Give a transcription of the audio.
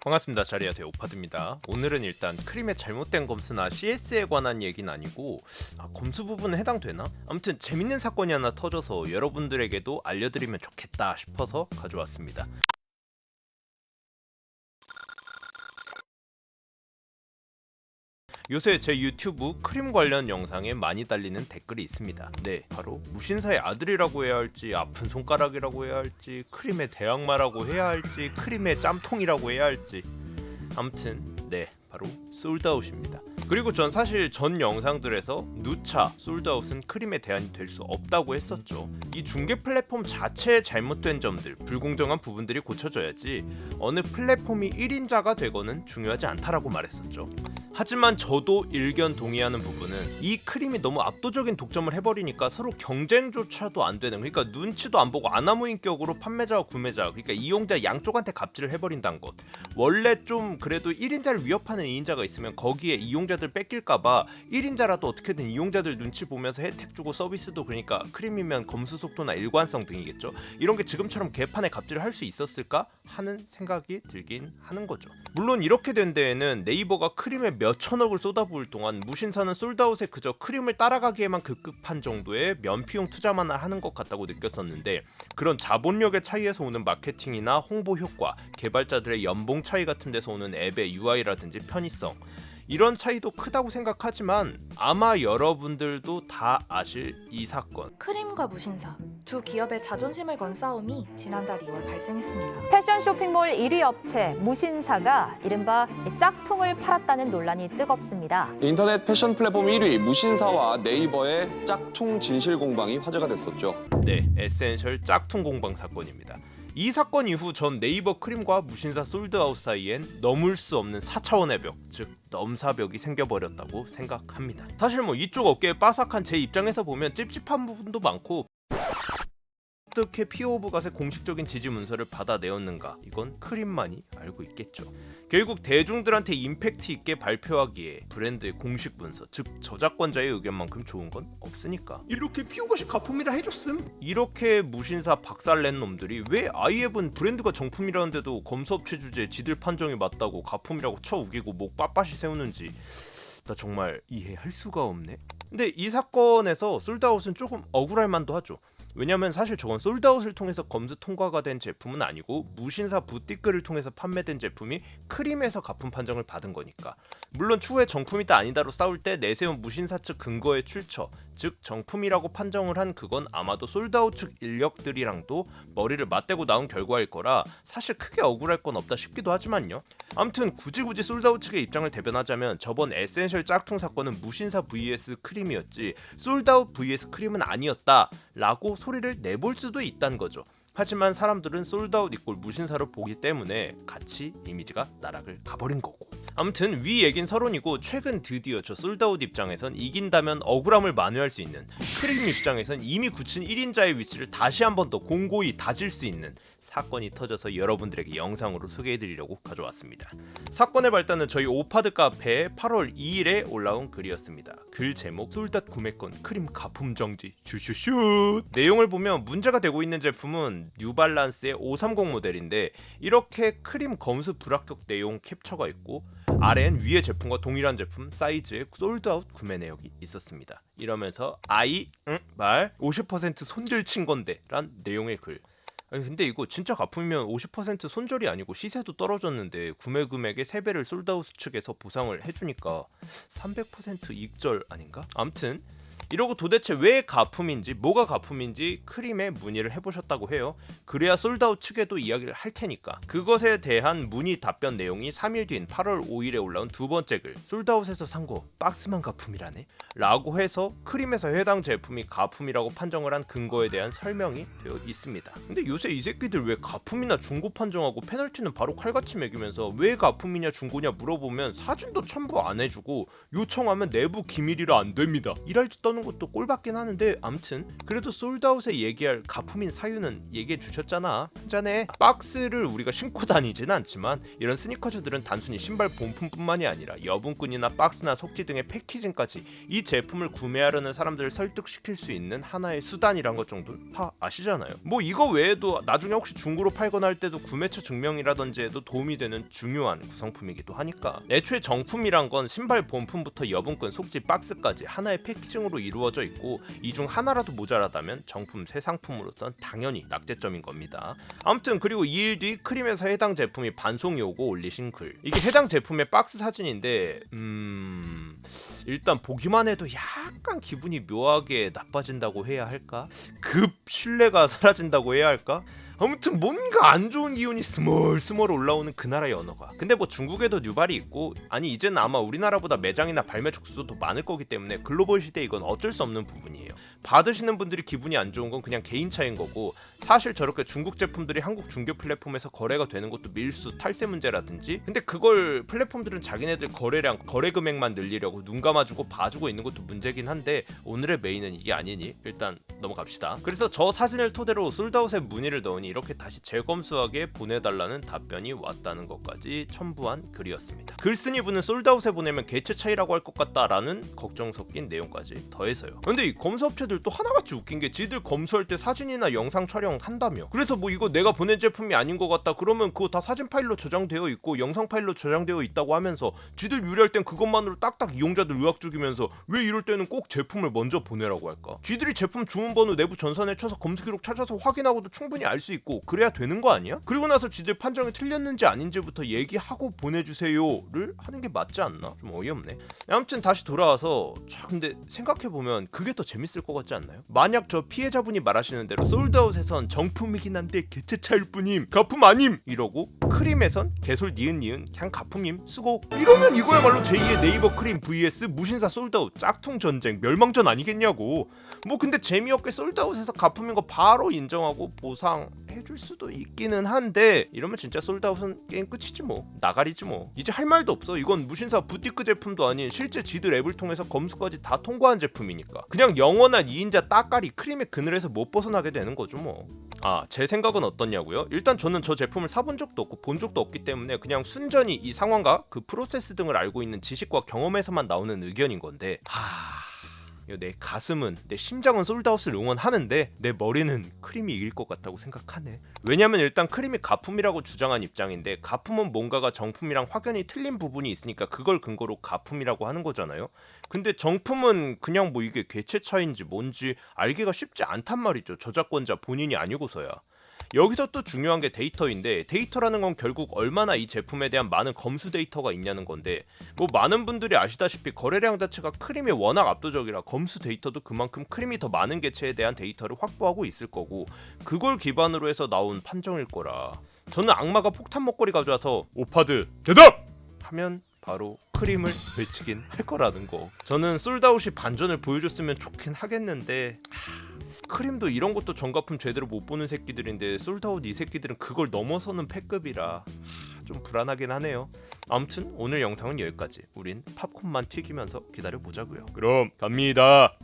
반갑습니다. 자리하세요. 오파드입니다. 오늘은 일단 크림의 잘못된 검수나 CS에 관한 얘기는 아니고 검수 부분은 해당되나? 아무튼 재밌는 사건이 하나 터져서 여러분들에게도 알려드리면 좋겠다 싶어서 가져왔습니다. 요새 제 유튜브 크림 관련 영상에 많이 달리는 댓글이 있습니다. 네, 바로 무신사의 아들이라고 해야 할지, 아픈 손가락이라고 해야 할지, 크림의 대항마라고 해야 할지, 크림의 짬통이라고 해야 할지, 아무튼 네, 바로 솔드아웃입니다. 그리고 전 사실 전 영상들에서 누차 솔드아웃은 크림의 대안이 될 수 없다고 했었죠. 이 중개 플랫폼 자체의 잘못된 점들, 불공정한 부분들이 고쳐져야지 어느 플랫폼이 1인자가 되거는 중요하지 않다라고 말했었죠. 하지만 저도 일견 동의하는 부분은 이 크림이 너무 압도적인 독점을 해버리니까 서로 경쟁조차도 안 되는, 그러니까 눈치도 안 보고 아나무인격으로 판매자와 구매자, 그러니까 이용자 양쪽한테 갑질을 해버린다는 것. 원래 좀 그래도 1인자를 위협하는 2인자가 있으면 거기에 이용자들 뺏길까봐 1인자라도 어떻게든 이용자들 눈치 보면서 혜택 주고 서비스도, 그러니까 크림이면 검수 속도나 일관성 등이겠죠. 이런 게 지금처럼 개판에 갑질을 할 수 있었을까 하는 생각이 들긴 하는 거죠. 물론 이렇게 된 데에는 네이버가 크림에 몇천억을 쏟아부을 동안 무신사는 솔드아웃에 그저 크림을 따라가기에만 급급한 정도의 면피용 투자만 하는 것 같다고 느꼈었는데, 그런 자본력의 차이에서 오는 마케팅이나 홍보 효과, 개발자들의 연봉 차이 같은 데서 오는 앱의 UI라든지 편의성, 이런 차이도 크다고 생각하지만 아마 여러분들도 다 아실 이 사건, 크림과 무신사 두 기업의 자존심을 건 싸움이 지난달 2월 발생했습니다. 패션 쇼핑몰 1위 업체 무신사가 이른바 짝퉁을 팔았다는 논란이 뜨겁습니다. 인터넷 패션 플랫폼 1위 무신사와 네이버의 짝퉁 진실 공방이 화제가 됐었죠. 네, 에센셜 짝퉁 공방 사건입니다. 이 사건 이후 전 네이버 크림과 무신사 솔드아웃 사이엔 넘을 수 없는 4차원의 벽, 즉 넘사벽이 생겨버렸다고 생각합니다. 사실 이쪽 업계에 빠삭한 제 입장에서 보면 찝찝한 부분도 많고, 어떻게 피오 오브 갓의 공식적인 지지 문서를 받아내었는가, 이건 크림만이 알고 있겠죠. 결국 대중들한테 임팩트 있게 발표하기에 브랜드의 공식 문서, 즉 저작권자의 의견만큼 좋은 건 없으니까 이렇게 피오갓이 가품이라 해줬음, 이렇게 무신사 박살낸 놈들이 왜 아이앱은 브랜드가 정품이라는데도 검수업체 주제에 지들 판정이 맞다고 가품이라고 쳐 우기고 목 빳빳이 세우는지 나 정말 이해할 수가 없네. 근데 이 사건에서 솔드아웃은 조금 억울할 만도 하죠. 왜냐면 사실 저건 솔드아웃을 통해서 검수 통과가 된 제품은 아니고 무신사 부티크를 통해서 판매된 제품이 크림에서 가품 판정을 받은 거니까. 물론 추후에 정품이다 아니다로 싸울 때 내세운 무신사 측 근거의 출처, 즉 정품이라고 판정을 한 그건 아마도 솔드아웃 측 인력들이랑도 머리를 맞대고 나온 결과일 거라 사실 크게 억울할 건 없다 싶기도 하지만요. 아무튼 굳이 솔드아웃 측의 입장을 대변하자면 저번 에센셜 짝퉁 사건은 무신사 vs 크림이었지 솔드아웃 vs 크림은 아니었다 라고 소리를 내볼 수도 있다는 거죠. 하지만 사람들은 솔드아웃 이꼴 무신사로 보기 때문에 같이 이미지가 나락을 가버린 거고. 아무튼 위 얘긴 서론이고, 최근 드디어 저 솔드아웃 입장에선 이긴다면 억울함을 만회할 수 있는, 크림 입장에선 이미 굳힌 1인자의 위치를 다시 한 번 더 공고히 다질 수 있는 사건이 터져서 여러분들에게 영상으로 소개해드리려고 가져왔습니다. 사건의 발단은 저희 오파드 카페에 8월 2일에 올라온 글이었습니다. 글 제목 솔닷 구매권 크림 가품 정지 슈슈슈. 내용을 보면 문제가 되고 있는 제품은 뉴발란스의 530 모델인데 이렇게 크림 검수 불합격 내용 캡처가 있고 아래엔 위의 제품과 동일한 제품 사이즈의 솔드아웃 구매 내역이 있었습니다. 이러면서 말 50% 손절 친 건데 란 내용의 글. 아니 근데 이거 진짜 가품이면 50% 손절이 아니고 시세도 떨어졌는데 구매 금액의 3배를 솔드아웃 측에서 보상을 해주니까 300% 익절 아닌가? 암튼 이러고 도대체 왜 가품인지, 뭐가 가품인지 크림에 문의를 해보셨다고 해요. 그래야 솔드아웃 측에도 이야기를 할 테니까. 그것에 대한 문의 답변 내용이 3일 뒤인 8월 5일에 올라온 두 번째 글, 솔드아웃에서 산 거 박스만 가품이라네? 라고 해서 크림에서 해당 제품이 가품이라고 판정을 한 근거에 대한 설명이 되어 있습니다. 근데 요새 이 새끼들 왜 가품이나 중고 판정하고 페널티는 바로 칼같이 매기면서 왜 가품이냐 중고냐 물어보면 사진도 첨부 안 해주고 요청하면 내부 기밀이라 안 됩니다, 이랄 짓 떠는 이러는 것도 꼴받긴 하는데 암튼 그래도 솔드아웃에 얘기할 가품인 사유는 얘기해 주셨잖아. 한잔해. 박스를 우리가 신고 다니진 않지만 이런 스니커즈들은 단순히 신발 본품뿐만이 아니라 여분끈이나 박스나 속지 등의 패키징까지 이 제품을 구매하려는 사람들을 설득시킬 수 있는 하나의 수단이란 것 정도 다 아시잖아요. 뭐 이거 외에도 나중에 혹시 중고로 팔거나 할 때도 구매처 증명이라든지 해도 도움이 되는 중요한 구성품이기도 하니까. 애초에 정품이란 건 신발 본품부터 여분끈, 속지, 박스까지 하나의 패키징으로 이루어져 있고 이 중 하나라도 모자라다면 정품 새 상품으로선 당연히 낙제점인 겁니다. 아무튼 그리고 2일 뒤 크림에서 해당 제품이 반송이 오고 올리신 글. 이게 해당 제품의 박스 사진인데 일단 보기만 해도 약간 기분이 묘하게 나빠진다고 해야 할까? 급 신뢰가 사라진다고 해야 할까? 아무튼 뭔가 안 좋은 기운이 스멀스멀 올라오는 그 나라의 언어가. 근데 뭐 중국에도 뉴발이 있고 아니 이제는 아마 우리나라보다 매장이나 발매 족수도 더 많을 거기 때문에 글로벌 시대에 이건 어쩔 수 없는 부분이에요. 받으시는 분들이 기분이 안 좋은 건 그냥 개인 차이인 거고 사실 저렇게 중국 제품들이 한국 중개 플랫폼에서 거래가 되는 것도 밀수, 탈세 문제라든지 근데 그걸 플랫폼들은 자기네들 거래량, 거래 금액만 늘리려고 눈 감아주고 봐주고 있는 것도 문제긴 한데 오늘의 메인은 이게 아니니 일단 넘어갑시다. 그래서 저 사진을 토대로 솔드아웃에 문의를 넣으니 이렇게 다시 재검수하게 보내달라는 답변이 왔다는 것까지 첨부한 글이었습니다. 글쓴이 분은 솔드아웃에 보내면 개체 차이라고 할 것 같다라는 걱정 섞인 내용까지 더해서요. 근데 이 검수업체들 또 하나같이 웃긴 게 지들 검수할 때 사진이나 영상 촬영한다며. 그래서 뭐 이거 내가 보낸 제품이 아닌 것 같다 그러면 그거 다 사진 파일로 저장되어 있고 영상 파일로 저장되어 있다고 하면서 지들 유리할 땐 그것만으로 딱딱 이용자들 의학 죽이면서 왜 이럴 때는 꼭 제품을 먼저 보내라고 할까? 지들이 제품 주문번호 내부 전산에 쳐서 검수 기록 찾아서 확인하고도 충분히 알 수 있고 그래야 되는 거 아니야? 그리고 나서 지들 판정이 틀렸는지 아닌지부터 얘기하고 보내주세요를 하는 게 맞지 않나? 좀 어이없네. 아무튼 다시 돌아와서 근데 생각해보면 그게 더 재밌을 것 같지 않나요? 만약 저 피해자분이 말하시는 대로 솔드아웃에선 정품이긴 한데 개체 차일 뿐임 가품 아님 이러고 크림에선 개솔 니은 그냥 가품임 수고 이러면 이거야말로 제2의 네이버 크림 vs 무신사 솔드아웃 짝퉁 전쟁 멸망전 아니겠냐고. 뭐 근데 재미없게 솔드아웃에서 가품인 거 바로 인정하고 보상해줄 수도 있기는 한데 이러면 진짜 솔드아웃은 게임 끝이지 뭐. 나가리지 뭐. 이제 할 말도 없어. 이건 무신사 부티크 제품도 아닌 실제 지들 앱을 통해서 검수까지 다 통과한 제품이니까 그냥 영원한 2인자 따까리 크림의 그늘에서 못 벗어나게 되는 거죠 뭐. 제 생각은 어떻냐고요? 일단 저는 저 제품을 사본 적도 없고 본 적도 없기 때문에 그냥 순전히 이 상황과 그 프로세스 등을 알고 있는 지식과 경험에서만 나오는 의견인 건데 내 가슴은, 내 심장은 솔드아웃을 응원하는데 내 머리는 크림이 이길 것 같다고 생각하네. 왜냐면 일단 크림이 가품이라고 주장한 입장인데 가품은 뭔가가 정품이랑 확연히 틀린 부분이 있으니까 그걸 근거로 가품이라고 하는 거잖아요. 근데 정품은 그냥 뭐 이게 개체 차인지 뭔지 알기가 쉽지 않단 말이죠. 저작권자 본인이 아니고서야. 여기서 또 중요한 게 데이터인데 데이터라는 건 결국 얼마나 이 제품에 대한 많은 검수 데이터가 있냐는 건데 뭐 많은 분들이 아시다시피 거래량 자체가 크림이 워낙 압도적이라 검수 데이터도 그만큼 크림이 더 많은 개체에 대한 데이터를 확보하고 있을 거고 그걸 기반으로 해서 나온 판정일 거라. 저는 악마가 폭탄 먹거리 가져와서 오파드 대답! 하면 바로 크림을 외치긴 할 거라는 거. 저는 솔드아웃이 반전을 보여줬으면 좋긴 하겠는데 크림도 이런 것도 정가품 제대로 못 보는 새끼들인데 솔드아웃 이 새끼들은 그걸 넘어서는 패급이라 좀 불안하긴 하네요. 아무튼 오늘 영상은 여기까지. 우린 팝콘만 튀기면서 기다려보자고요. 그럼 갑니다.